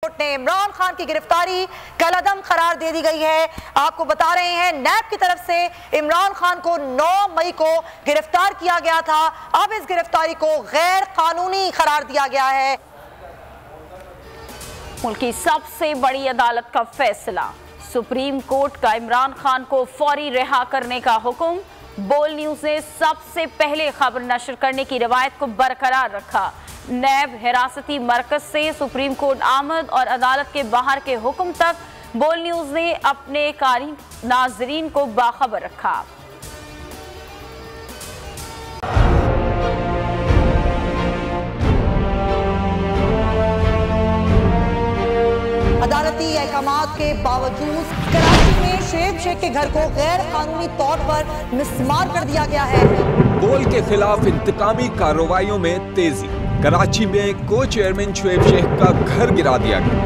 Court ने इमरान खान की गिरफ्तारी कलअदम करार दे दी गई है। आपको बता रहे हैं नैब की तरफ से इमरान खान को 9 मई को गिरफ्तार किया गया था। अब इस गिरफ्तारी को गैर कानूनी करार दिया गया है। मुल्क की सबसे बड़ी अदालत का फैसला, सुप्रीम कोर्ट का इमरान खान को फौरी रिहा करने का हुक्म। बोल न्यूज ने सबसे पहले खबर नशर करने की रवायत को बरकरार रखा। नैब हिरासती मरकज से सुप्रीम कोर्ट आमद और अदालत के बाहर के हुक्म तक बोल न्यूज ने अपने कारी नाजरीन को बाखबर रखा। अदालती अहकामात के बावजूद कराची में शोएब शेख के घर को गैर कानूनी तौर पर मिसमार कर दिया गया है। बोल के खिलाफ इंतकामी कार्रवाइयों में तेजी। कराची में को चेयरमैन शोएब शेख का घर गिरा दिया गया।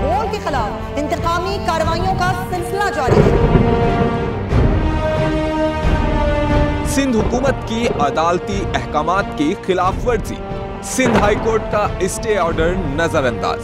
बोल के खिलाफ इंतकामी कार्रवाइयों का सिलसिला जारी है। सिंध हुकूमत की अदालती अहकामात की खिलाफ वर्जी। सिंध हाई कोर्ट का स्टे ऑर्डर नजरअंदाज।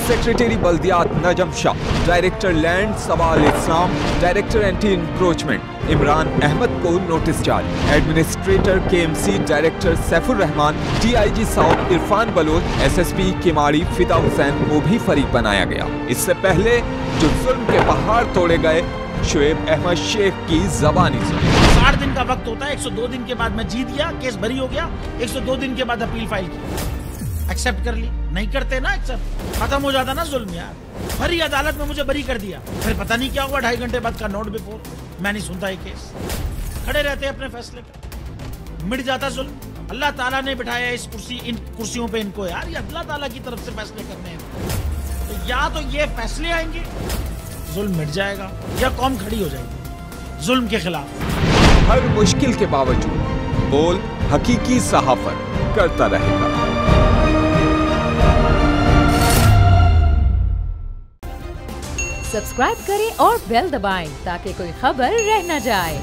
सेक्रेटरी बल्दियात Najam Shah, director land Sawal Islam, director anti encroachment Imran Ahmed को नोटिस जारी। Administrator KMC director Saifur Rahman, DIG south Irfan Baloch, SSP Keamari Fida Hussain को भी फरीक बनाया गया। इससे पहले जो जुल्म के पहाड़ तोड़े गए, शोएब अहमद शेख की जबानी सुनी। 60 दिन का वक्त होता है, 102 दिन के बाद मैं जीत गया, केस भरी हो गया, 102 दिन के बाद अपील फाइल की, एक्सेप्ट कर ली। नहीं करते ना एक्सेप्ट, खत्म हो जाता ना जुल्म यार। भरी अदालत में मुझे बरी कर दिया, फिर पता नहीं क्या हुआ 2.5 घंटे बाद का नोट बिफोर। मैं नहीं सुनता ये केस, खड़े रहते अपने फैसले पे, मिट जाता जुल्म। अल्लाह ताला ने बिठाया इस इन कुर्सियों पे इनको यार, ये अल्लाह ताला की तरफ से फैसले करने हैं। तो या तो ये फैसले आएंगे, जुल्म मिट जाएगा, या कौम खड़ी हो जाएगी जुल्म के खिलाफ। हर मुश्किल के बावजूद बोल हकीकी सहाफत करता रहेगा। सब्सक्राइब करें और बेल दबाएं ताकि कोई खबर रह न जाए।